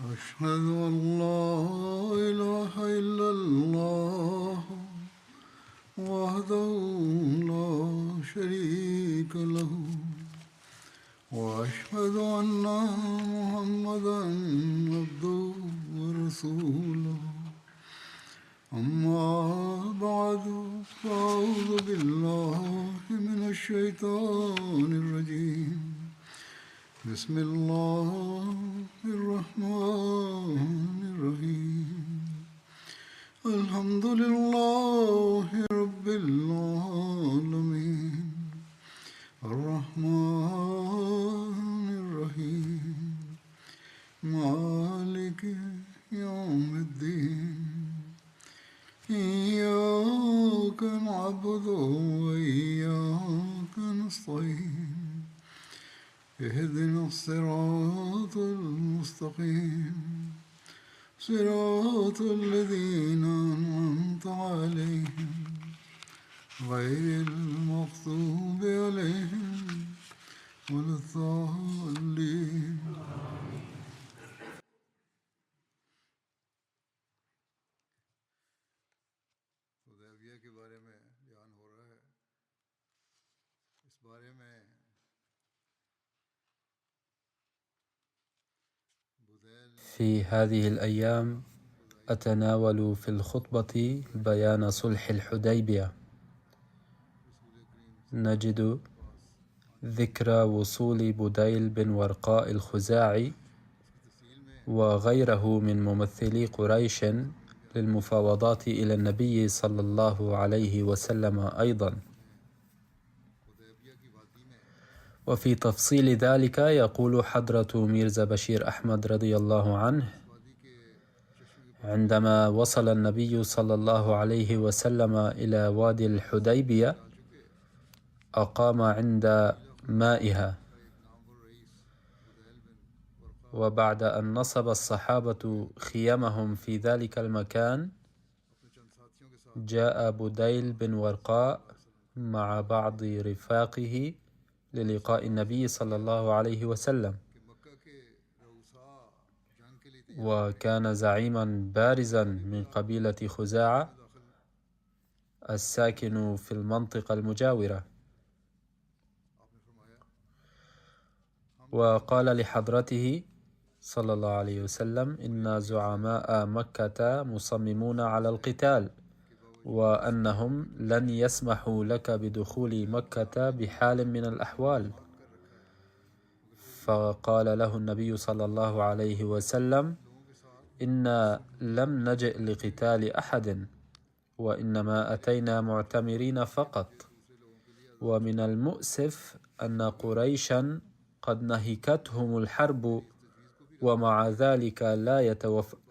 أشهد أن لا إله إلا الله وحده لا شريك له وأشهد أن محمدا عبده ورسوله أما بعد فأعوذ بالله من الشيطان الرجيم بسم الله الرحمن الرحيم الحمد لله رب العالمين الرحمن الرحيم مالك يوم الدين إياك نعبد وإياك نستعين اهدنا الصراط المستقيم صراط الذين أنعمت عليهم غير المغضوب عليهم ولا الضالين. حدیبیہ کے بارے میں بیان ہو رہا ہے. اس بارے میں في هذه الأيام أتناول في الخطبة بيان صلح الحديبية. نجد ذكر وصول بديل بن ورقاء الخزاعي وغيره من ممثلي قريش للمفاوضات إلى النبي صلى الله عليه وسلم أيضا. وفي تفصيل ذلك يقول حضرة ميرزا بشير أحمد رضي الله عنه: عندما وصل النبي صلى الله عليه وسلم إلى وادي الحديبية أقام عند مائها، وبعد أن نصب الصحابة خيمهم في ذلك المكان جاء بديل بن ورقاء مع بعض رفاقه للقاء النبي صلى الله عليه وسلم، وكان زعيما بارزا من قبيلة خزاعة الساكن في المنطقة المجاورة. وقال لحضرته صلى الله عليه وسلم: إن زعماء مكة مصممون على القتال، وأنهم لن يسمحوا لك بدخول مكة بحال من الأحوال. فقال له النبي صلى الله عليه وسلم: إنا لم نجئ لقتال أحد، وإنما أتينا معتمرين فقط، ومن المؤسف أن قريشا قد نهكتهم الحرب ومع ذلك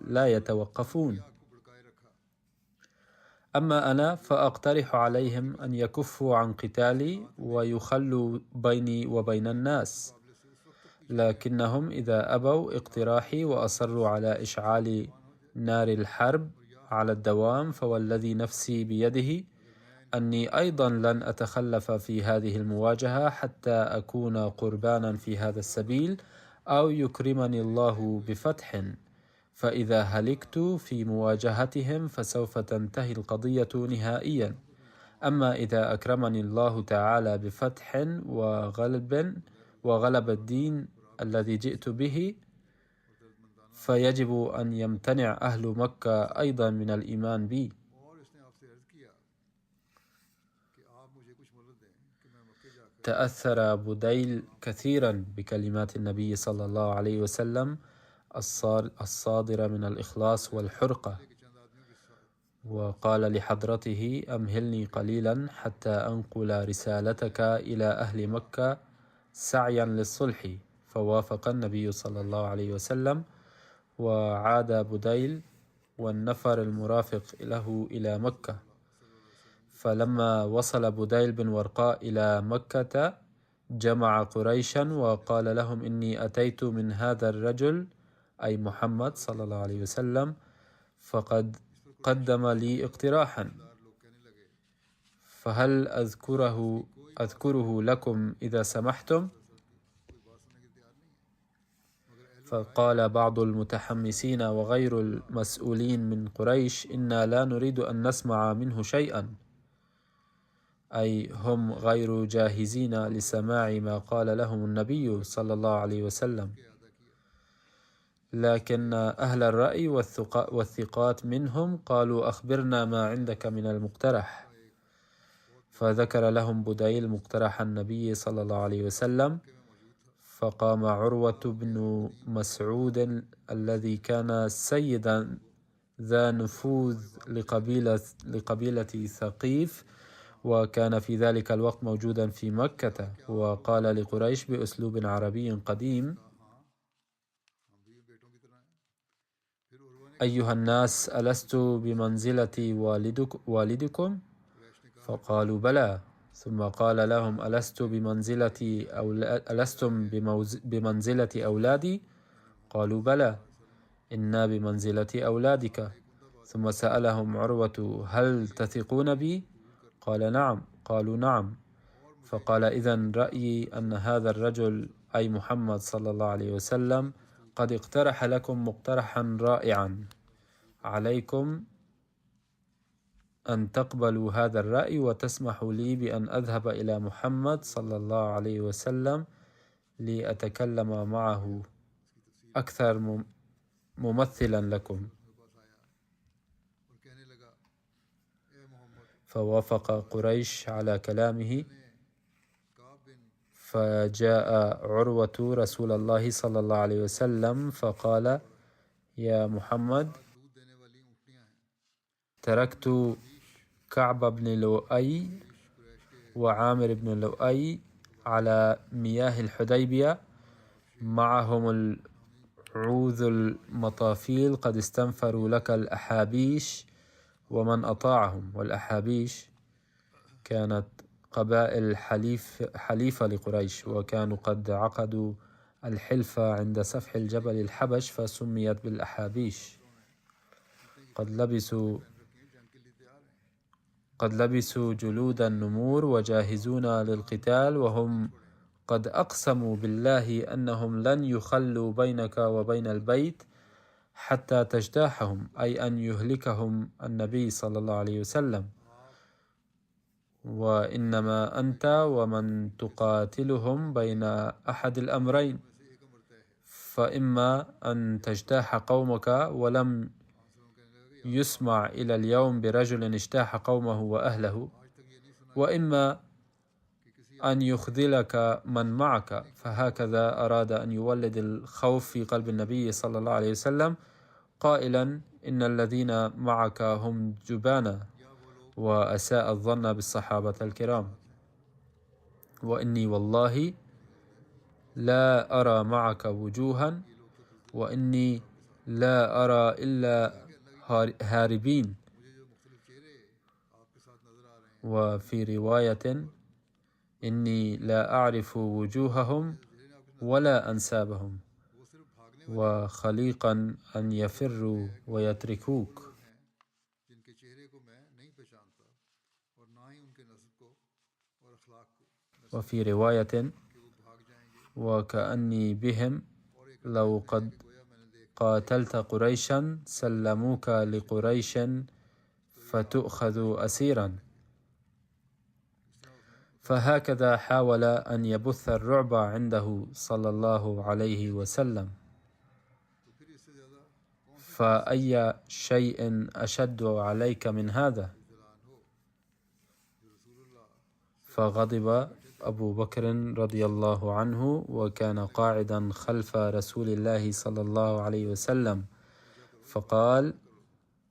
لا يتوقفون. أما أنا فأقترح عليهم أن يكفوا عن قتالي ويخلوا بيني وبين الناس، لكنهم إذا أبوا اقتراحي وأصروا على إشعال نار الحرب على الدوام، فوالذي نفسي بيده أني أيضا لن أتخلف في هذه المواجهة حتى أكون قربانا في هذا السبيل، أو يكرمني الله بفتح، فإذا هلكت في مواجهتهم فسوف تنتهي القضية نهائيا. أما إذا أكرمني الله تعالى بفتح وغلب الدين الذي جئت به، فيجب أن يمتنع أهل مكة أيضا من الإيمان بي. تأثر بديل كثيرا بكلمات النبي صلى الله عليه وسلم الصادرة من الإخلاص والحرقة، وقال لحضرته: أمهلني قليلا حتى أنقل رسالتك إلى أهل مكة سعيا للصلح. فوافق النبي صلى الله عليه وسلم، وعاد بديل والنفر المرافق له إلى مكة. فلما وصل بديل بن ورقاء إلى مكة جمع قريشا وقال لهم: إني أتيت من هذا الرجل، أي محمد صلى الله عليه وسلم، فقد قدم لي اقتراحا، فهل أذكره لكم إذا سمحتم؟ فقال بعض المتحمسين وغير المسؤولين من قريش: إنا لا نريد أن نسمع منه شيئا، أي هم غير جاهزين لسماع ما قال لهم النبي صلى الله عليه وسلم. لكن أهل الرأي والثقات منهم قالوا: أخبرنا ما عندك من المقترح. فذكر لهم بديل مقترح النبي صلى الله عليه وسلم، فقام عروة بن مسعود الذي كان سيدا ذا نفوذ لقبيلة ثقيف، وكان في ذلك الوقت موجودا في مكة، وقال لقريش بأسلوب عربي قديم: أيها الناس، ألست بمنزلة والدكم؟ فقالوا: بلى. ثم قال لهم: ألستم بمنزلة أولادي؟ قالوا: بلى، إنا بمنزلة أولادك. ثم سألهم عروة: هل تثقون بي؟ قالوا: نعم. فقال: إذن رأيي أن هذا الرجل، أي محمد صلى الله عليه وسلم، قد اقترح لكم مقترحا رائعا، عليكم أن تقبلوا هذا الرأي وتسمحوا لي بأن أذهب إلى محمد صلى الله عليه وسلم لأتكلم معه أكثر ممثلا لكم. فوافق قريش على كلامه، فجاء عروة رسول الله صلى الله عليه وسلم فقال: يا محمد، تركت كعب بن لؤي وعامر بن لؤي على مياه الحديبية، معهم العوذ المطافيل، قد استنفروا لك الأحابيش ومن أطاعهم. والأحابيش كانت قبائل حليفة لقريش، وكانوا قد عقدوا الحلف عند سفح الجبل الحبش فسميت بالأحابيش. قد لبسوا جلود النمور وجاهزون للقتال، وهم قد أقسموا بالله أنهم لن يخلوا بينك وبين البيت حتى تجتاحهم، أي أن يهلكهم النبي صلى الله عليه وسلم. وإنما أنت ومن تقاتلهم بين أحد الأمرين: فإما أن تجتاح قومك، ولم يسمع إلى اليوم برجل اجتاح قومه وأهله، وإما أن يخذلك من معك. فهكذا أراد أن يولد الخوف في قلب النبي صلى الله عليه وسلم، قائلا: إن الذين معك هم جبانا، وأساء الظن بالصحابة الكرام، وإني والله لا أرى معك وجوها، وإني لا أرى إلا هاربين. وفي رواية: إني لا أعرف وجوههم ولا أنسابهم، وخليقا أن يفروا ويتركوك. وفي رواية: وكأني بهم لو قد قاتلت قريشا سلموك لقريش فتؤخذ أسيرا. فهكذا حاول أن يبث الرعب عنده صلى الله عليه وسلم. فأي شيء أشد عليك من هذا؟ فغضب أبو بكر رضي الله عنه، وكان قاعدا خلف رسول الله صلى الله عليه وسلم، فقال: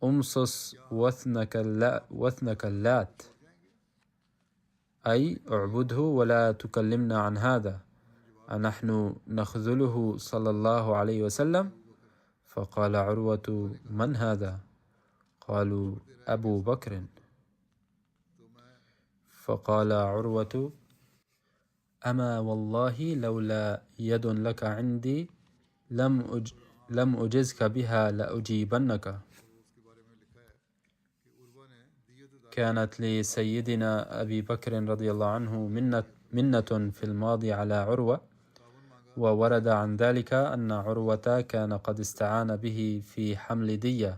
أمصص وثنك اللات، أي اعبده ولا تكلمنا عن هذا، أنحن نخذله صلى الله عليه وسلم؟ فقال عروة: من هذا؟ قالوا: أبو بكر. فقال عروة: أما والله لولا يد لك عندي لم أجزك بها لأجيبنك. كانت لسيدنا أبي بكر رضي الله عنه منة في الماضي على عروة، وورد عن ذلك أن عروة كان قد استعان به في حمل دية.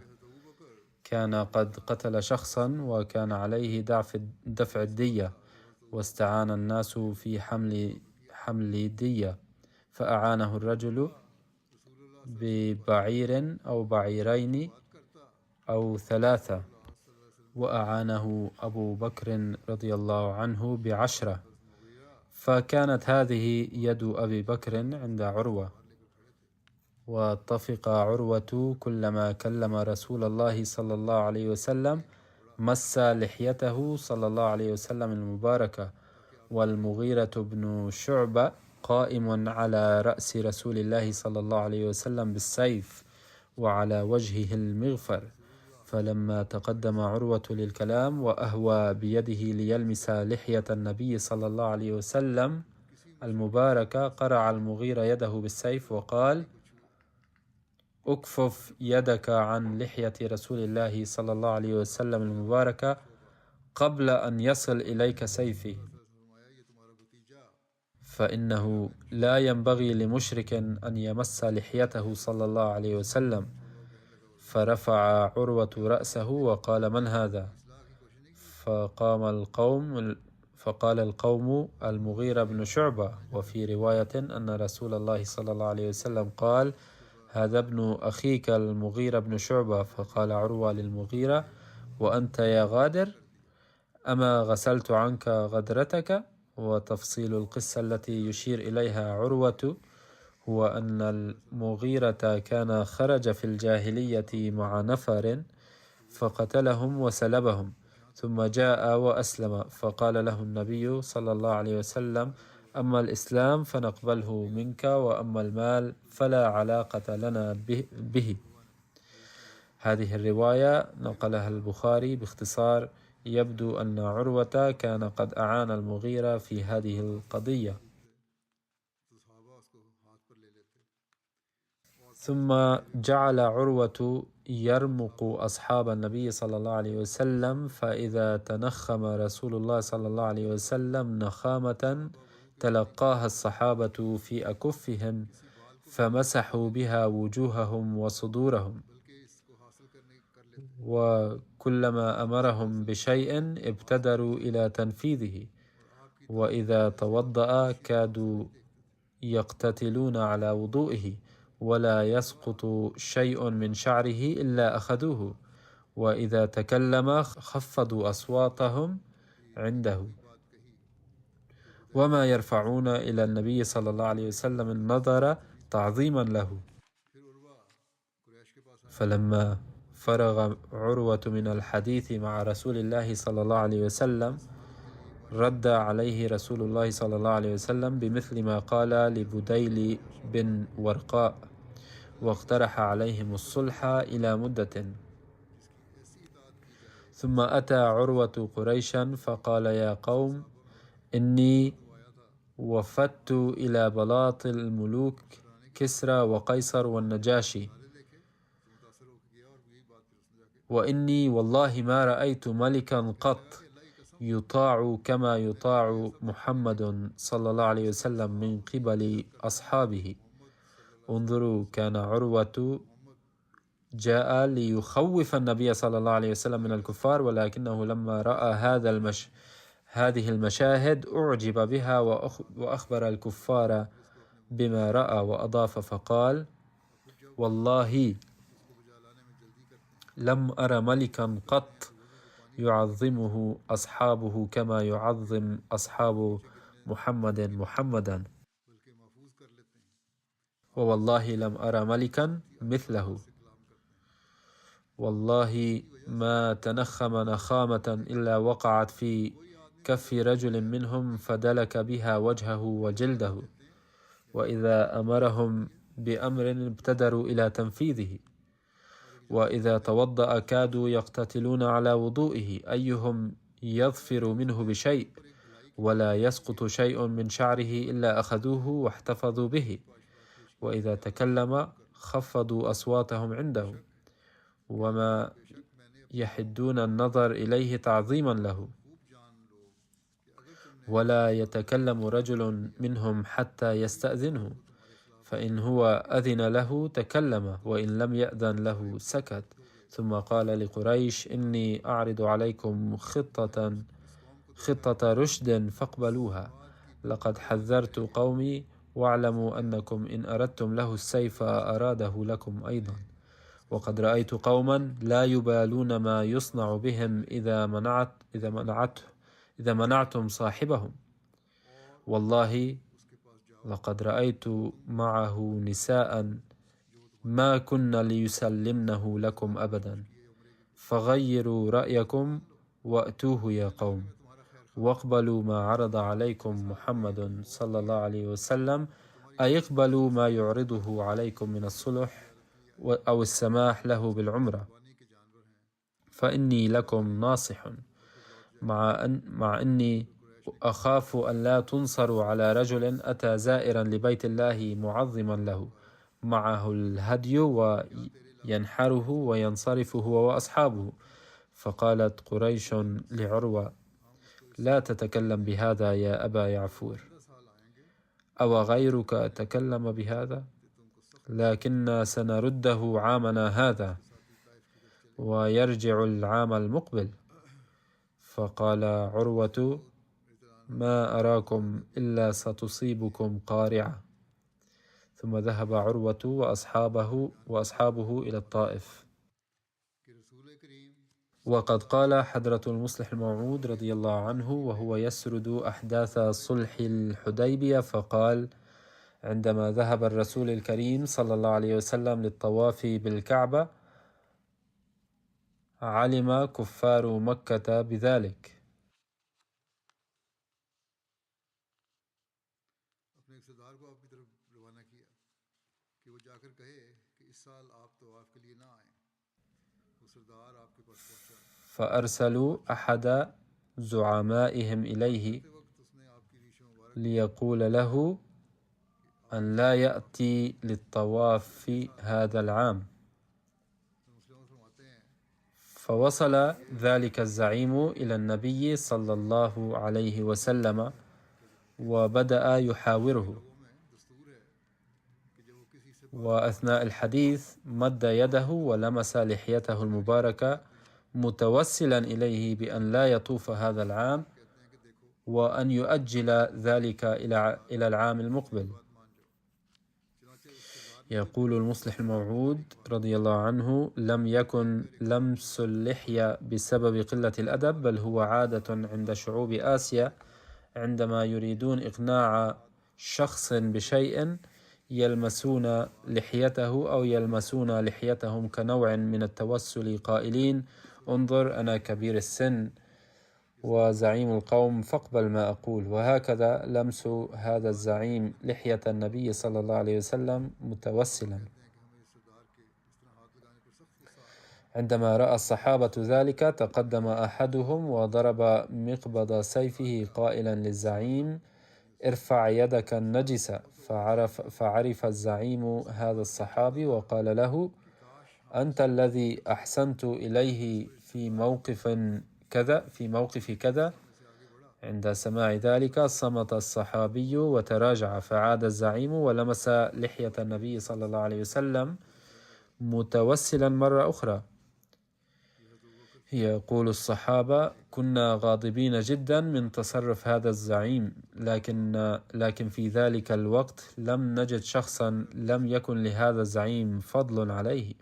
كان قد قتل شخصا وكان عليه دفع الدية، واستعان الناس في حمل دية، فأعانه الرجل ببعير أو بعيرين أو 3، وأعانه أبو بكر رضي الله عنه ب10، فكانت هذه يد أبي بكر عند عروة. واتفق عروة كلما كلم رسول الله صلى الله عليه وسلم مس لحيته صلى الله عليه وسلم المباركة. والمغيرة بن شعبة قائم على رأس رسول الله صلى الله عليه وسلم بالسيف وعلى وجهه المغفر، فلما تقدم عروة للكلام وأهوى بيده ليلمس لحية النبي صلى الله عليه وسلم المباركة، قرع المغيرة يده بالسيف وقال: أكفف يدك عن لحية رسول الله صلى الله عليه وسلم المباركة قبل أن يصل إليك سيفي، فإنه لا ينبغي لمشرك أن يمس لحيته صلى الله عليه وسلم. فرفع عروة رأسه وقال: من هذا؟ فقال القوم: المغيرة بن شعبة. وفي رواية أن رسول الله صلى الله عليه وسلم قال: هذا ابن أخيك المغيرة بن شعبة. فقال عروة للمغيرة: وأنت يا غادر، أما غسلت عنك غدرتك؟ وتفصيل القصة التي يشير إليها عروة هو أن المغيرة كان خرج في الجاهلية مع نفر فقتلهم وسلبهم، ثم جاء وأسلم، فقال له النبي صلى الله عليه وسلم: أما الإسلام فنقبله منك، وأما المال فلا علاقة لنا به. هذه الرواية نقلها البخاري باختصار. يبدو أن عروة كان قد أعان المغيرة في هذه القضية. ثم جعل عروة يرمق أصحاب النبي صلى الله عليه وسلم، فإذا تنخم رسول الله صلى الله عليه وسلم نخامة تلقاها الصحابة في أكفهم فمسحوا بها وجوههم وصدورهم، وكلما أمرهم بشيء ابتدروا إلى تنفيذه، وإذا توضأ كادوا يقتتلون على وضوئه، ولا يسقط شيء من شعره إلا أخذوه، وإذا تكلم خفضوا أصواتهم عنده، وما يرفعون إلى النبي صلى الله عليه وسلم النظر تعظيما له. فلما فرغ عروة من الحديث مع رسول الله صلى الله عليه وسلم رد عليه رسول الله صلى الله عليه وسلم بمثل ما قال لبديل بن ورقاء، واقترح عليهم الصلح إلى مدة. ثم أتى عروة قريشا فقال: يا قوم، إني وفدت إلى بلاط الملوك كسرى وقيصر والنجاشي، وإني والله ما رأيت ملكا قط يطاع كما يطاع محمد صلى الله عليه وسلم من قبل أصحابه. انظروا، كان عروة جاء ليخوف النبي صلى الله عليه وسلم من الكفار، ولكنه لما رأى هذه المشاهد أعجب بها وأخبر الكفار بما رأى، وأضاف فقال: والله لم أر ملكا قط يعظمه أصحابه كما يعظم أصحاب محمدا، ووالله لم أر ملكا مثله. والله ما تنخم نخامة إلا وقعت في كف رجل منهم فدلك بها وجهه وجلده، وإذا أمرهم بأمر ابتدروا إلى تنفيذه، وإذا توضأ كادوا يقتتلون على وضوئه، أيهم يظفر منه بشيء، ولا يسقط شيء من شعره إلا أخذوه واحتفظوا به، وإذا تكلم خفضوا أصواتهم عنده، وما يحدون النظر إليه تعظيما له، ولا يتكلم رجل منهم حتى يستأذنه، فإن هو أذن له تكلم، وإن لم يأذن له سكت. ثم قال لقريش: إني أعرض عليكم خطة رشد فاقبلوها. لقد حذرت قومي، واعلموا أنكم إن أردتم له السيف أراده لكم أيضا. وقد رأيت قوما لا يبالون ما يصنع بهم إذا منعتم صاحبهم. والله لقد رأيت معه نساء ما كن ليسلمنه لكم أبدا. فغيروا رأيكم وأتوه يا قوم، واقبلوا ما عرض عليكم محمد صلى الله عليه وسلم، أي اقبلوا ما يعرضه عليكم من الصلح أو السماح له بالعمرة، فإني لكم ناصح، مع أني أخاف أن لا تنصروا على رجل أتى زائرا لبيت الله معظما له، معه الهدي وينحره وينصرف هو وأصحابه. فقالت قريش لعروة: لا تتكلم بهذا يا أبا يعفور، أو غيرك تكلم بهذا؟ لكن سنرده عامنا هذا ويرجع العام المقبل. فقال عروة: ما أراكم إلا ستصيبكم قارعة. ثم ذهب عروة وأصحابه إلى الطائف. وقد قال حضرة المصلح الموعود رضي الله عنه وهو يسرد أحداث صلح الحديبية، فقال: عندما ذهب الرسول الكريم صلى الله عليه وسلم للطواف بالكعبة علم كفار مكة بذلك، فأرسلوا أحد زعمائهم إليه ليقول له أن لا يأتي للطواف هذا العام. فوصل ذلك الزعيم إلى النبي صلى الله عليه وسلم وبدأ يحاوره، وأثناء الحديث مد يده ولمس لحيته المباركة متوسلا إليه بأن لا يطوف هذا العام وأن يؤجل ذلك إلى العام المقبل. يقول المصلح الموعود رضي الله عنه: لم يكن لمس اللحية بسبب قلة الأدب، بل هو عادة عند شعوب آسيا عندما يريدون إقناع شخص بشيء يلمسون لحيته أو يلمسون لحيتهم كنوع من التوسل، قائلين: انظر أنا كبير السن وزعيم القوم فاقبل ما أقول. وهكذا لمس هذا الزعيم لحية النبي صلى الله عليه وسلم متوسلا. عندما رأى الصحابة ذلك تقدم أحدهم وضرب مقبض سيفه قائلا للزعيم: ارفع يدك النجسة. فعرف الزعيم هذا الصحابي وقال له: أنت الذي أحسنت إليه في موقف كذا. عند سماع ذلك صمت الصحابي وتراجع، فعاد الزعيم ولمس لحية النبي صلى الله عليه وسلم متوسلا مرة أخرى. يقول الصحابة: كنا غاضبين جدا من تصرف هذا الزعيم، لكن في ذلك الوقت لم نجد شخصا لم يكن لهذا الزعيم فضل عليه،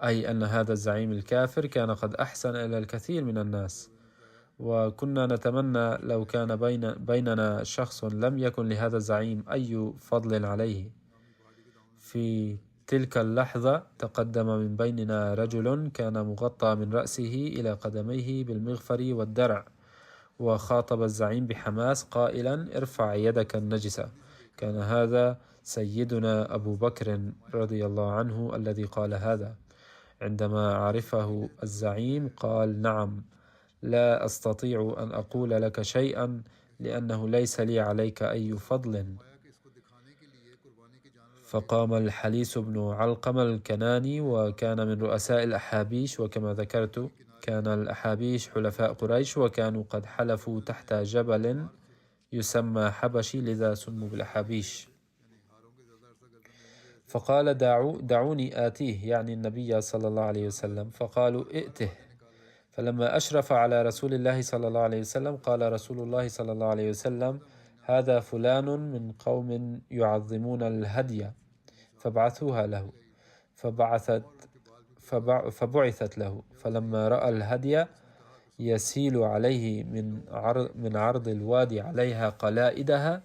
أي أن هذا الزعيم الكافر كان قد أحسن إلى الكثير من الناس، وكنا نتمنى لو كان بيننا شخص لم يكن لهذا الزعيم أي فضل عليه. في تلك اللحظة تقدم من بيننا رجل كان مغطى من رأسه إلى قدميه بالمغفر والدرع، وخاطب الزعيم بحماس قائلا: ارفع يدك النجسة. كان هذا سيدنا أبو بكر رضي الله عنه الذي قال هذا. عندما عرفه الزعيم قال: نعم، لا أستطيع أن أقول لك شيئا لأنه ليس لي عليك أي فضل. فقام الحليس بن علقمة الكناني، وكان من رؤساء الأحابيش، وكما ذكرت كان الأحابيش حلفاء قريش، وكانوا قد حلفوا تحت جبل يسمى حبشي لذا سموا بالأحابيش. यानी हारों के ज़्यादा अरसा गर्दन नहीं गए थे। فقال دعوني آتيه، يعني النبي صلى الله عليه وسلم. فقالوا ائته. فلما أشرف على رسول الله صلى الله عليه وسلم قال رسول الله صلى الله عليه وسلم: هذا فلان من قوم يعظمون الهدي فابعثوها له. فبعثت له. فلما رأى الهدي يسيل عليه من عرض الوادي عليها قلائدها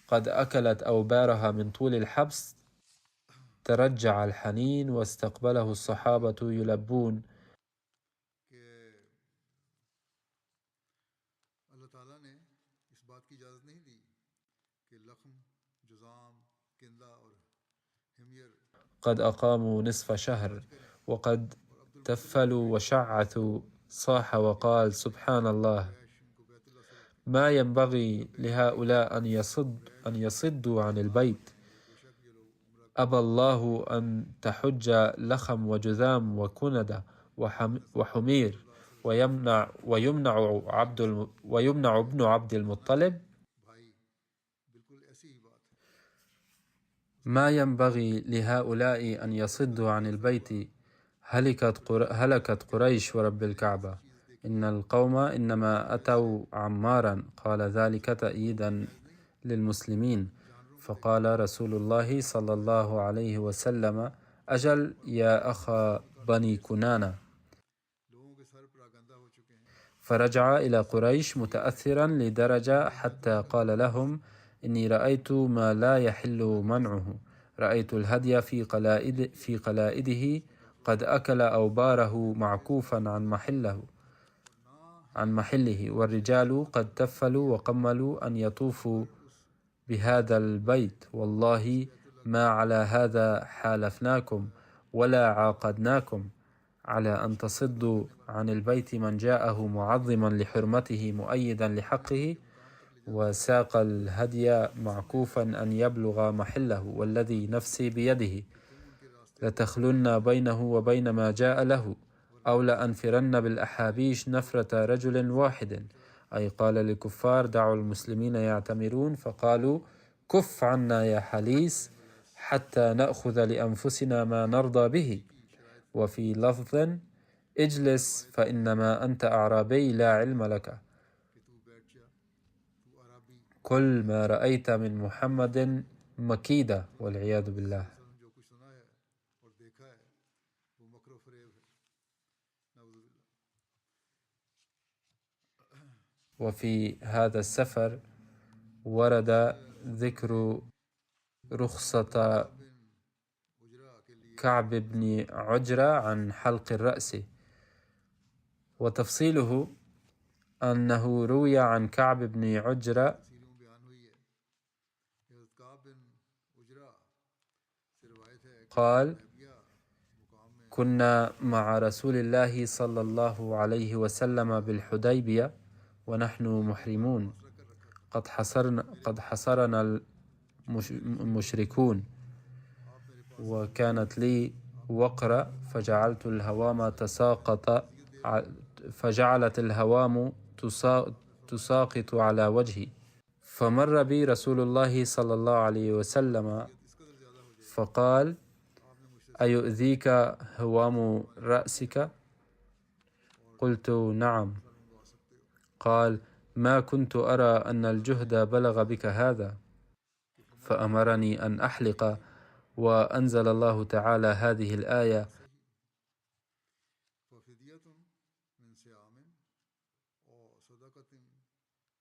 قد أكلت أوبارها من طول الحبس، ترجع الحنين واستقبله الصحابة يلبون. कि अल्लाह ताला ने इस बात की इजाज़त नहीं दी कि लख्म, जुज़ाम, किंदा और हिमयर قد أقاموا نصف شهر وقد تفلوا وشعثوا. صاح وقال: سبحان الله، इनको बैतुल्लाह से रखते ما ينبغي لهؤلاء أن يصدوا عن البيت. बेशक ये लोग उम्रा أبى الله أن تحج لخم وجذام وكندة وحمير ويمنع ابن عبد المطلب. भाई बिल्कुल ऐसी ही बात है। ما ينبغي لهؤلاء أن يصدوا عن البيت. هلكت قريش ورب الكعبة، إن القوم إنما أتوا عمارا. قال ذلك تأييدا للمسلمين. فقال رسول الله صلى الله عليه وسلم: أجل يا أخا بني كنانة. लोगों के सर पर आगंदा हो चुके हैं। فرجع إلى قريش متأثرا لدرجة حتى قال لهم: إني رأيت ما لا يحل منعه. رأيت الهدي في قلائده قد أكل أوباره معكوفا عن محله، والرجال قد تفلوا وقملوا أن يطوفوا بهذا البيت. والله ما على هذا حالفناكم ولا عاقدناكم على أن تصدوا عن البيت من جاءه معظما لحرمته مؤيدا لحقه وساق الهدي معكوفا أن يبلغ محله، والذي نفسي بيده لتخلن بينه وبين ما جاء له، أو لأنفرن بالأحابيش نفرة رجل واحد. أي قال للكفار: دعوا المسلمين يعتمرون. فقالوا: كف عنا يا حليس حتى نأخذ لأنفسنا ما نرضى به. وفي لفظ: اجلس فإنما أنت أعرابي لا علم لك. कि तू बैठ जा, तू अरबी كل ما رأيت من محمد مكيدة والعياذ بالله. जो कुछ सुना है और देखा है वो मकरो फरेब है। नाउज़ुबिल्लाह। وفي هذا السفر ورد ذكر رخصة उजरा के लिए كعب بن عجرة عن حلق الرأس، وتفصيله أنه روي عن كعب بن عجرة तफसीलों में बयान हुई है कि हज़रत काब बिन उजरा से रवायत है कि قال: हदैबिया मुकाम में كنا مع رسول الله صلى الله عليه وسلم بالحديبية ونحن محرمون، قد حصرنا المشركون، وكانت لي وقرة فجعلت الهوام تساقط على وجهي، فمر بي رسول الله صلى الله عليه وسلم فقال: أيؤذيك هوام رأسك؟ قلت: نعم. قال: ما كنت أرى أن الجهد بلغ بك هذا، فأمرني أن أحلق، وأنزل الله تعالى هذه الآية: फफिदियत मिन सियामिन और सदक़तिन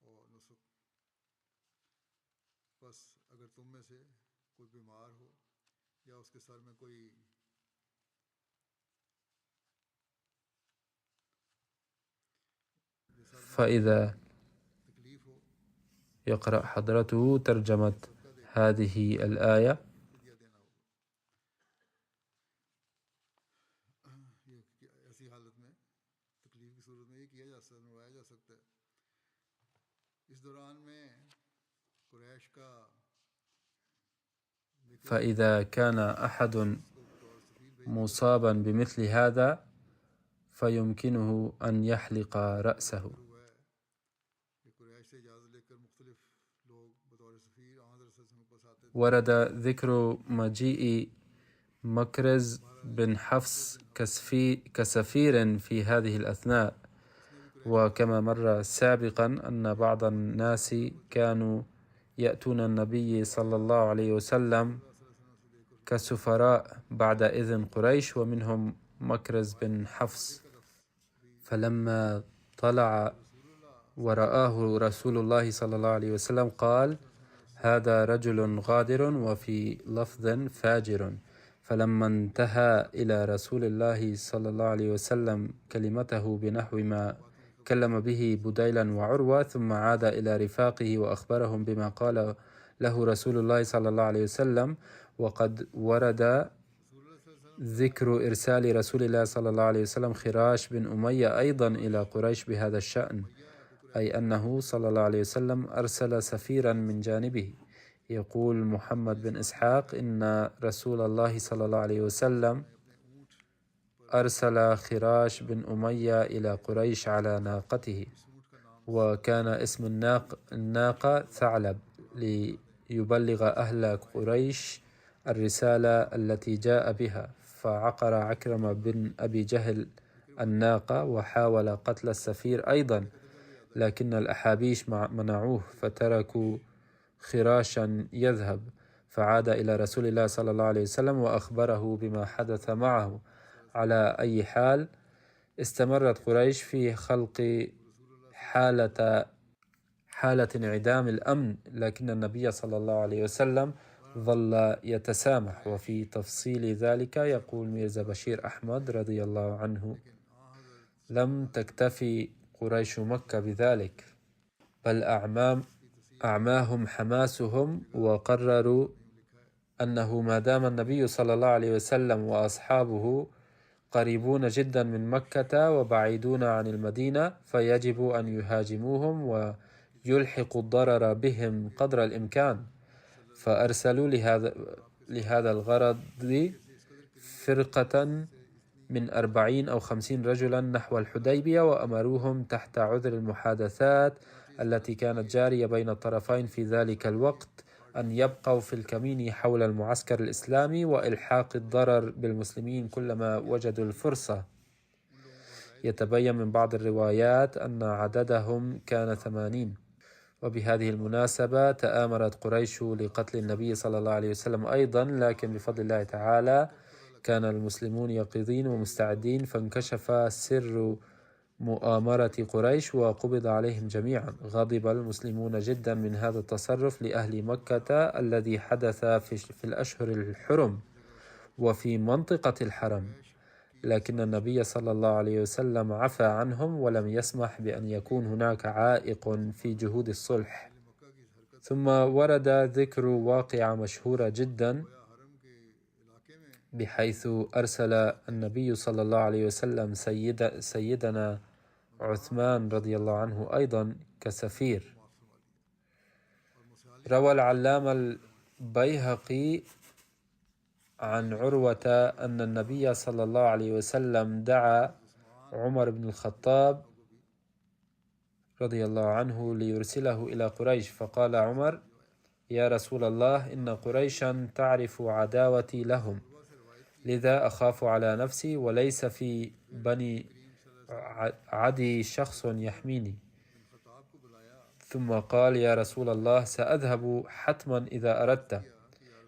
और नुसक। बस अगर तुम में से कोई बीमार हो या उसके सर में कोई فإذا तकलीफ हो يقرأ حضرته ترجمة هذه الآية. फिदिया देना होगा। ये ऐसी हालत में तकलीफ की सूरत में ये किया जा सकता नवाया जा सकता है। इस दौरान में कुरैश का فإذا كان أحد مصابا بمثل هذا فيمكنه أن يحلق رأسه. हुआ है कि कुरैश से इजाज़त लेकर मुख्तलिफ ورد ذكر مجيء مكرز بن حفص كسفير في هذه الأثناء، وكما مر سابقا أن بعض الناس كانوا يأتون النبي صلى الله عليه وسلم كسفراء بعد إذن قريش، ومنهم مكرز بن حفص. فلما طلع ورآه رسول الله صلى الله عليه وسلم قال: هذا رجل غادر، وفي لفظ فاجر. فلما انتهى إلى رسول الله صلى الله عليه وسلم كلمته بنحو ما كلم به بديلا وعروة، ثم عاد إلى رفاقه وأخبرهم بما قال له رسول الله صلى الله عليه وسلم. وقد ورد ذكر إرسال رسول الله صلى الله عليه وسلم خراش بن أمية أيضا إلى قريش بهذا الشأن، أي أنه صلى الله عليه وسلم أرسل سفيرا من جانبه. يقول محمد بن إسحاق إن رسول الله صلى الله عليه وسلم أرسل خراش بن أمية إلى قريش على ناقته، وكان اسم الناقة ثعلب، ليبلغ أهل قريش الرسالة التي جاء بها. فعقر عكرمة بن أبي جهل الناقة وحاول قتل السفير أيضا، لكن الأحابيش منعوه، فتركوا خراشا يذهب، فعاد إلى رسول الله صلى الله عليه وسلم وأخبره بما حدث معه. على أي حال، استمرت قريش في خلق حالة انعدام الأمن، لكن النبي صلى الله عليه وسلم ظل يتسامح. وفي تفصيل ذلك يقول ميرزا بشير أحمد رضي الله عنه: لم تكتفي قريش مكة بذلك، بل أعماهم حماسهم، وقرروا أنه ما دام النبي صلى الله عليه وسلم وأصحابه قريبون جدا من مكة وبعيدون عن المدينة، فيجب أن يهاجموهم ويلحقوا الضرر بهم قدر الإمكان. فأرسلوا لهذا الغرض فرقة من 40 أو 50 رجلا نحو الحديبية، وأمروهم تحت عذر المحادثات التي كانت جارية بين الطرفين في ذلك الوقت أن يبقوا في الكمين حول المعسكر الإسلامي وإلحاق الضرر بالمسلمين كلما وجدوا الفرصة. يتبين من بعض الروايات أن عددهم كان 80. وبهذه المناسبة تآمرت قريش لقتل النبي صلى الله عليه وسلم أيضا، لكن بفضل الله تعالى كان المسلمون يقظين ومستعدين، فانكشف سر مؤامرة قريش وقبض عليهم جميعا. غضب المسلمون جدا من هذا التصرف لأهل مكة الذي حدث في الأشهر الحرم وفي منطقة الحرم، لكن النبي صلى الله عليه وسلم عفى عنهم ولم يسمح بأن يكون هناك عائق في جهود الصلح. ثم ورد ذكر واقعة مشهورة جدا، بحيث أرسل النبي صلى الله عليه وسلم سيدنا عثمان رضي الله عنه أيضا كسفير. روى العلامة البيهقي عن عروة أن النبي صلى الله عليه وسلم دعا عمر بن الخطاب رضي الله عنه ليرسله إلى قريش، فقال عمر: يا رسول الله، إن قريشا تعرف عداوتي لهم، لذا أخاف على نفسي، وليس في بني عدي شخص يحميني. ثم قال: يا رسول الله، سأذهب حتما إذا أردت.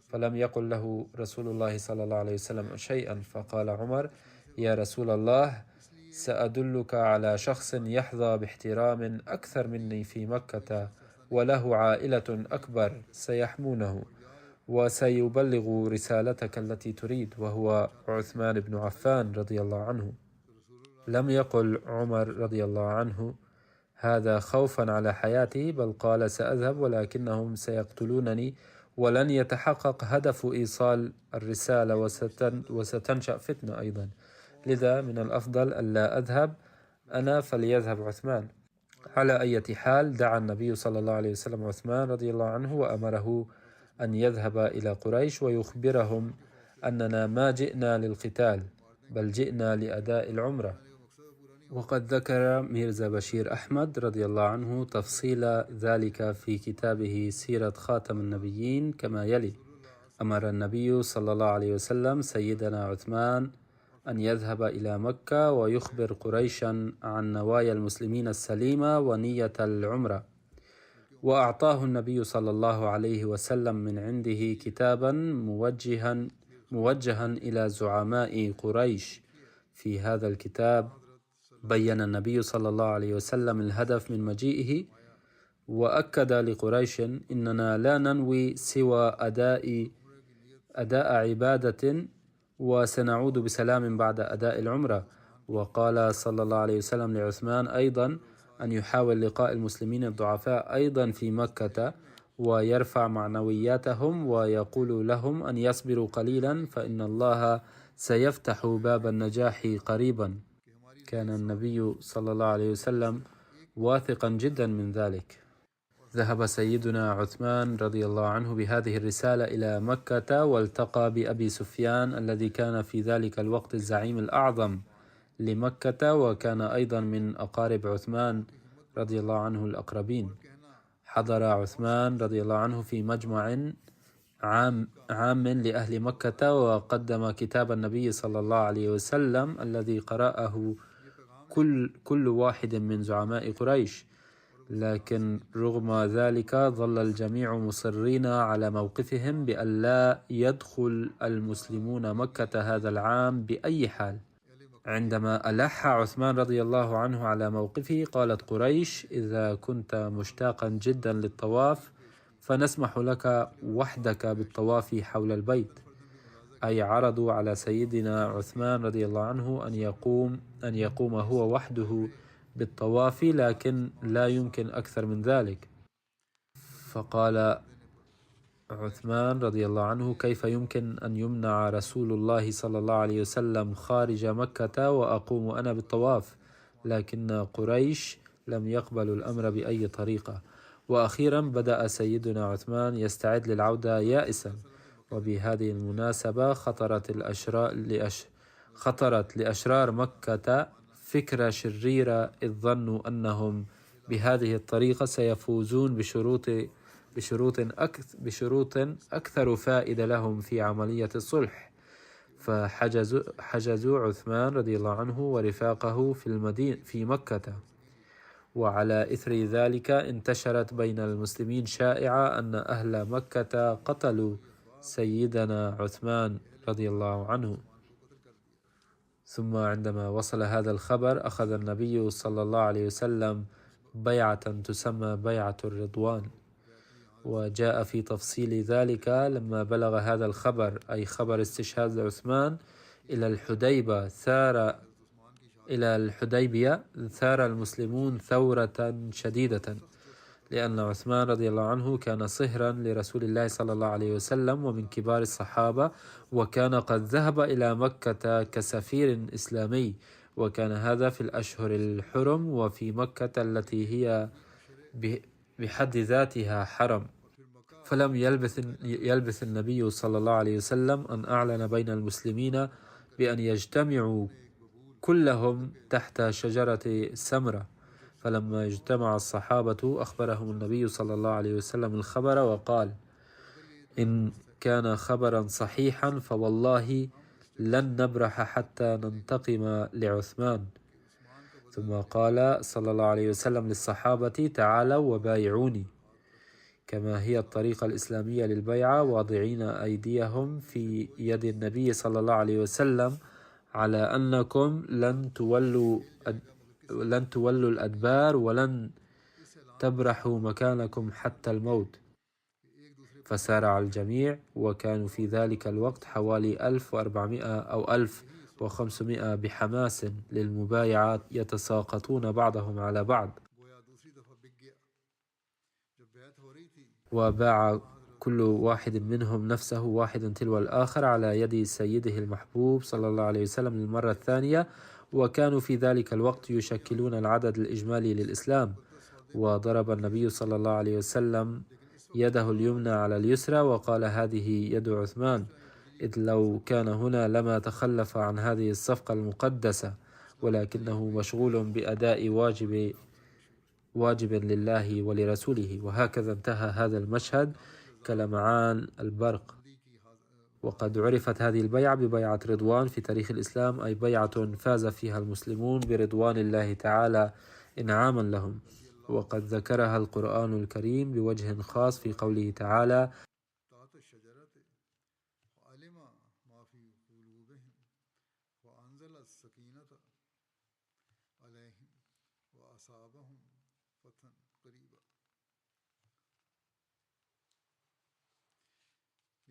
فلم يقل له رسول الله صلى الله عليه وسلم شيئا. فقال عمر: يا رسول الله، سأدلك على شخص يحظى باحترام أكثر مني في مكة، وله عائلة أكبر، سيحمونه وسيبلغ رسالتك التي تريد، وهو عثمان بن عفان رضي الله عنه. لم يقل عمر رضي الله عنه هذا خوفا على حياته، بل قال: سأذهب ولكنهم سيقتلونني، ولن يتحقق هدف إيصال الرسالة، وستنشأ فتنة أيضا، لذا من الأفضل ألا أذهب أنا، فليذهب عثمان. على أي حال، دعا النبي صلى الله عليه وسلم عثمان رضي الله عنه وأمره أن يذهب إلى قريش ويخبرهم أننا ما جئنا للقتال، بل جئنا لأداء العمرة. وقد ذكر ميرزا بشير أحمد رضي الله عنه تفصيل ذلك في كتابه سيرة خاتم النبيين كما يلي: أمر النبي صلى الله عليه وسلم سيدنا عثمان أن يذهب إلى مكة ويخبر قريشا عن نوايا المسلمين السليمة ونية العمرة، وأعطاه النبي صلى الله عليه وسلم من عنده كتابا موجها إلى زعماء قريش. في هذا الكتاب بيّن النبي صلى الله عليه وسلم الهدف من مجيئه، وأكد لقريش: إننا لا ننوي سوى أداء عبادة، وسنعود بسلام بعد أداء العمرة. وقال صلى الله عليه وسلم لعثمان أيضا أن يحاول لقاء المسلمين الضعفاء أيضا في مكة، ويرفع معنوياتهم، ويقول لهم أن يصبروا قليلا فإن الله سيفتح باب النجاح قريبا. كان النبي صلى الله عليه وسلم واثقا جدا من ذلك. ذهب سيدنا عثمان رضي الله عنه بهذه الرسالة إلى مكة، والتقى بأبي سفيان الذي كان في ذلك الوقت الزعيم الأعظم لمكة، وكان أيضا من أقارب عثمان رضي الله عنه الأقربين. حضر عثمان رضي الله عنه في مجمع عام لأهل مكة، وقدم كتاب النبي صلى الله عليه وسلم الذي قرأه كل واحد من زعماء قريش. لكن رغم ذلك ظل الجميع مصرين على موقفهم بأن لا يدخل المسلمون مكة هذا العام بأي حال. عندما ألح عثمان رضي الله عنه على موقفه، قالت قريش: إذا كنت مشتاقا جدا للطواف فنسمح لك وحدك بالطواف حول البيت. أي عرضوا على سيدنا عثمان رضي الله عنه أن يقوم هو وحده بالطواف، لكن لا يمكن أكثر من ذلك. فقال عثمان رضي الله عنه: كيف يمكن أن يمنع رسول الله صلى الله عليه وسلم خارج مكة وأقوم أنا بالطواف؟ لكن قريش لم يقبلوا الأمر بأي طريقة. وأخيرا بدأ سيدنا عثمان يستعد للعودة يائسا. وبهذه المناسبة خطرت لأشرار مكة فكرة شريرة، إذ ظنوا أنهم بهذه الطريقة سيفوزون بشروط أكثر فائدة لهم في عملية الصلح. فحجزوا عثمان رضي الله عنه ورفاقه في مكة. وعلى إثر ذلك انتشرت بين المسلمين شائعة أن أهل مكة قتلوا سيدنا عثمان رضي الله عنه. ثم عندما وصل هذا الخبر، أخذ النبي صلى الله عليه وسلم بيعة تسمى بيعة الرضوان. وجاء في تفصيل ذلك لما بلغ هذا الخبر، أي خبر استشهاد عثمان، إلى الحديبية، ثار المسلمون ثورة شديدة، لأن عثمان رضي الله عنه كان صهرا لرسول الله صلى الله عليه وسلم ومن كبار الصحابة، وكان قد ذهب إلى مكة كسفير إسلامي، وكان هذا في الأشهر الحرم، وفي مكة التي هي بحد ذاتها حرم. فلم يلبث النبي صلى الله عليه وسلم أن أعلن بين المسلمين بأن يجتمعوا كلهم تحت شجرة سمرة. فلما اجتمع الصحابة أخبرهم النبي صلى الله عليه وسلم الخبر، وقال: إن كان خبرا صحيحا فوالله لن نبرح حتى ننتقم لعثمان. ثم قال صلى الله عليه وسلم للصحابة: تعالوا وبايعوني، كما هي الطريقة الإسلامية للبيعة، واضعين أيديهم في يد النبي صلى الله عليه وسلم على أنكم لن تولوا الأدبار ولن تبرحوا مكانكم حتى الموت. فسارع الجميع، وكانوا في ذلك الوقت حوالي 1400 أو 1500 بحماس للمبايعة، يتساقطون بعضهم على بعض. وباع كل واحد منهم نفسه واحدا تلو الآخر على يد سيده المحبوب صلى الله عليه وسلم للمرة الثانية. وكانوا في ذلك الوقت يشكلون العدد الإجمالي للإسلام. وضرب النبي صلى الله عليه وسلم يده اليمنى على اليسرى وقال: هذه يد عثمان، إذ لو كان هنا لما تخلف عن هذه الصفقة المقدسة. ولكنه مشغول بأداء واجب لله ولرسوله. وهكذا انتهى هذا المشهد كلمعان البرق. وقد عرفت هذه البيعة ببيعة رضوان في تاريخ الإسلام، أي بيعة فاز فيها المسلمون برضوان الله تعالى إنعاما لهم. وقد ذكرها القرآن الكريم بوجه خاص في قوله تعالى: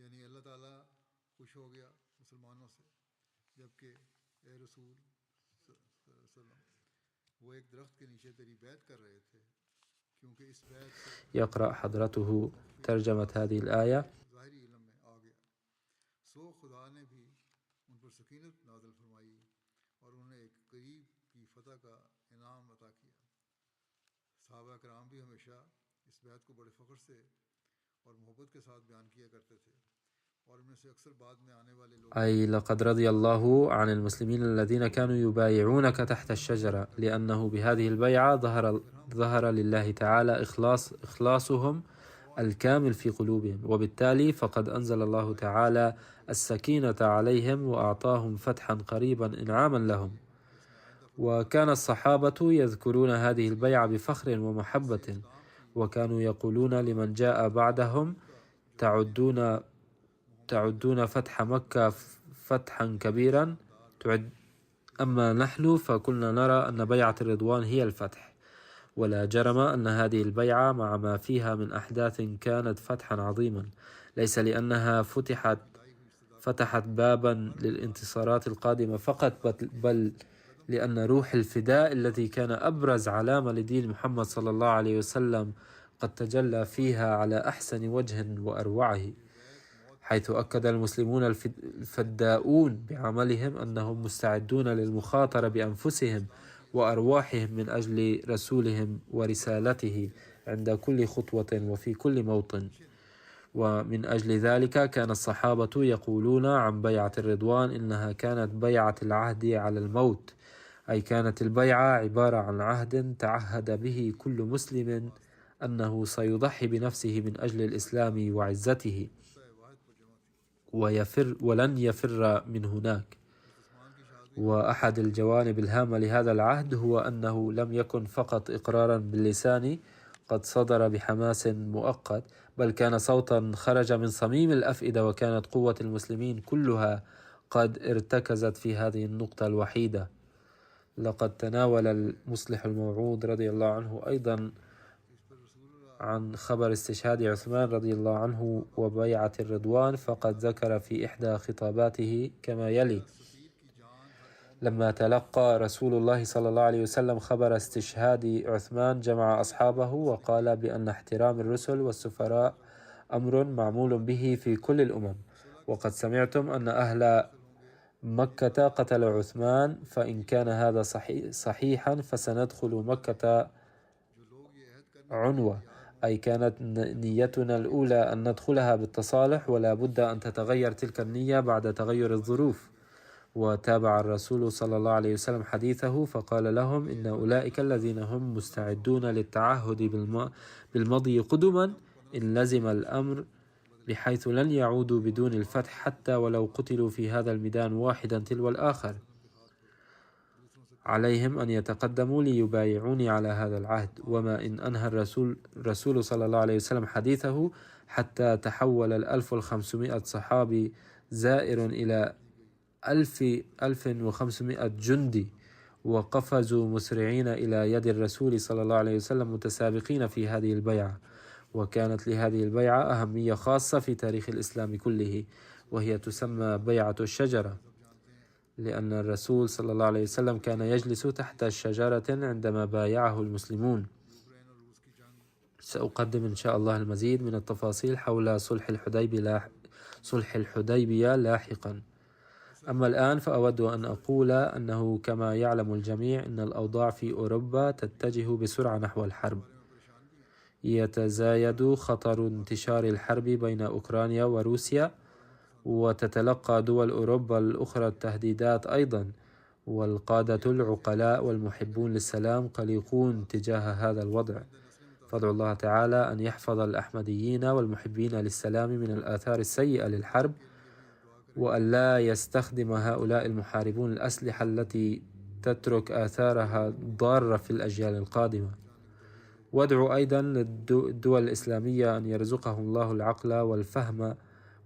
यानी अल्लाह ताला खुश हो गया मुसलमानों से, जबकि ए रसूल सल्लल्लाहु वो एक दरख्त के नीचे तेरी बैत कर रहे थे, क्योंकि इस बैत से يقرأ حضرته ترجمة هذه الآية. ज़ाहिरी इल्म में आ गया। सो खुदा ने भी उन पर सकीनत नाज़िल फरमाई और उन्हें एक करीब की फतह का इनाम अता किया। सहाबा कराम भी हमेशा इस बैत को बड़े फ़ख्र से और मोहब्बत के साथ बयान किया करते थे, और उनमें से अक्सर बाद में आने वाले लोग أي لقد رضي الله عن المسلمين الذين كانوا يبايعونك تحت الشجرة، لأنه بهذه البيعة ظهر لله تعالى إخلاصهم الكامل في قلوبهم، وبالتالي فقد أنزل الله تعالى السكينة عليهم وأعطاهم فتحا قريبا إنعاما لهم. وكان الصحابة يذكرون هذه البيعة بفخر ومحبة، وكانوا يقولون لمن جاء بعدهم: تعدون فتح مكة فتحا كبيرا، أما نحن فكنا نرى أن بيعة الرضوان هي الفتح. ولا جرم أن هذه البيعة مع ما فيها من أحداث كانت فتحا عظيما، ليس لأنها فتحت بابا للانتصارات القادمة فقط، بل لأن روح الفداء التي كان أبرز علامة لدين محمد صلى الله عليه وسلم قد تجلى فيها على أحسن وجه وأروعه، حيث أكد المسلمون الفداؤون بعملهم أنهم مستعدون للمخاطرة بأنفسهم وأرواحهم من أجل رسولهم ورسالته عند كل خطوة وفي كل موطن. ومن أجل ذلك كان الصحابة يقولون عن بيعة الرضوان إنها كانت بيعة العهد على الموت، أي كانت البيعة عبارة عن عهد تعهد به كل مسلم أنه سيضحي بنفسه من أجل الإسلام وعزته ولن يفر من هناك. وأحد الجوانب الهامة لهذا العهد هو أنه لم يكن فقط إقرارا باللسان قد صدر بحماس مؤقت، بل كان صوتا خرج من صميم الأفئدة، وكانت قوة المسلمين كلها قد ارتكزت في هذه النقطة الوحيدة. لقد تناول المصلح الموعود رضي الله عنه أيضا عن خبر استشهاد عثمان رضي الله عنه وبيعة الرضوان، فقد ذكر في إحدى خطاباته كما يلي: لما تلقى رسول الله صلى الله عليه وسلم خبر استشهاد عثمان جمع أصحابه وقال بأن احترام الرسل والسفراء أمر معمول به في كل الأمم، وقد سمعتم أن أهل مكة قتلوا عثمان، فإن كان هذا صحيحا فسندخل مكة عنوة، أي كانت نيتنا الأولى أن ندخلها بالتصالح، ولا بد أن تتغير تلك النية بعد تغير الظروف. وتابع الرسول صلى الله عليه وسلم حديثه فقال لهم: إن أولئك الذين هم مستعدون للتعهد بالمضي قدما إن لزم الأمر، بحيث لن يعودوا بدون الفتح حتى ولو قتلوا في هذا الميدان واحدا تلو الآخر. عليهم أن يتقدموا ليبايعوني على هذا العهد. وما إن أنهى الرسول صلى الله عليه وسلم حديثه حتى تحول 1500 صحابي زائر إلى 1500 جندي، وقفزوا مسرعين إلى يد الرسول صلى الله عليه وسلم متسابقين في هذه البيعة. وكانت لهذه البيعة أهمية خاصة في تاريخ الإسلام كله، وهي تسمى بيعة الشجرة، لأن الرسول صلى الله عليه وسلم كان يجلس تحت الشجرة عندما بايعه المسلمون. سأقدم إن شاء الله المزيد من التفاصيل حول صلح الحديبية لاحقا. أما الآن فأود أن أقول أنه كما يعلم الجميع أن الأوضاع في أوروبا تتجه بسرعة نحو الحرب. يتزايد خطر انتشار الحرب بين أوكرانيا وروسيا، وتتلقى دول أوروبا الأخرى التهديدات أيضا، والقادة العقلاء والمحبون للسلام قلقون تجاه هذا الوضع، فادعوا الله تعالى أن يحفظ الأحمديين والمحبين للسلام من الآثار السيئة للحرب، وأن لا يستخدم هؤلاء المحاربون الأسلحة التي تترك آثارها ضارة في الأجيال القادمة. وادعوا أيضا للدول الإسلامية أن يرزقهم الله العقل والفهم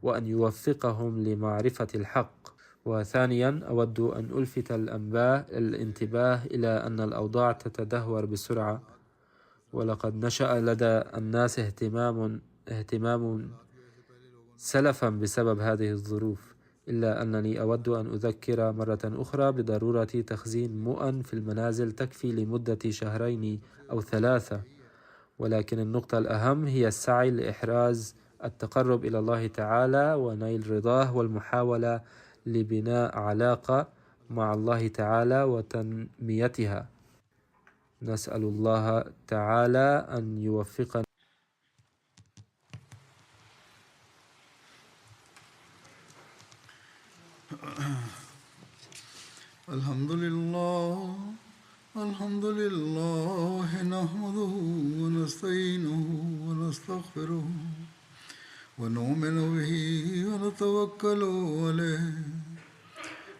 وأن يوفقهم لمعرفة الحق. وثانيا أود أن ألفت الانتباه إلى أن الأوضاع تتدهور بسرعة، ولقد نشأ لدى الناس اهتمام سلفا بسبب هذه الظروف، إلا أنني أود أن أذكر مرة أخرى بضرورة تخزين مؤن في المنازل تكفي لمدة 2 أو 3، ولكن النقطة الأهم هي السعي لإحراز التقرب إلى الله تعالى ونيل رضاه، والمحاولة لبناء علاقة مع الله تعالى وتنميتها. نسأل الله تعالى أن يوفقنا. الحمد لله نحمده ونستعينه ونستغفره ونؤمن به ونتوكل عليه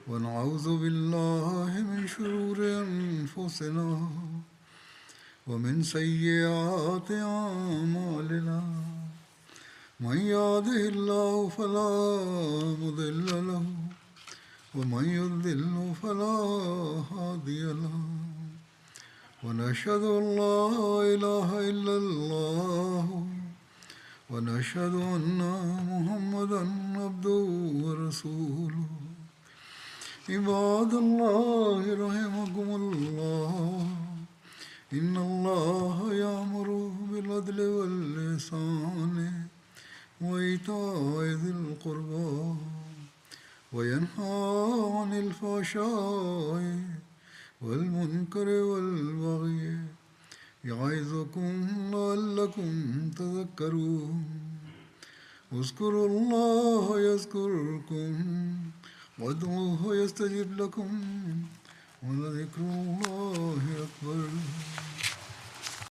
ونعوذ بالله من شرور أنفسنا ومن سيئات أعمالنا، من يهده الله فلا مضل له ومن يضلل فلا هادي له، ونشهد أن لا إله إلا الله ونشهد أن محمدا عبده ورسوله. عباد الله رحمكم الله، إن الله يأمر بالعدل والإحسان وإيتاء ذي القربى وينهى عن الفحشاء والمنكر والبغي يعظكم لعلكم تذكرون. اذكروا الله يذكركم وادعوه يستجب لكم ولذكر الله أكبر.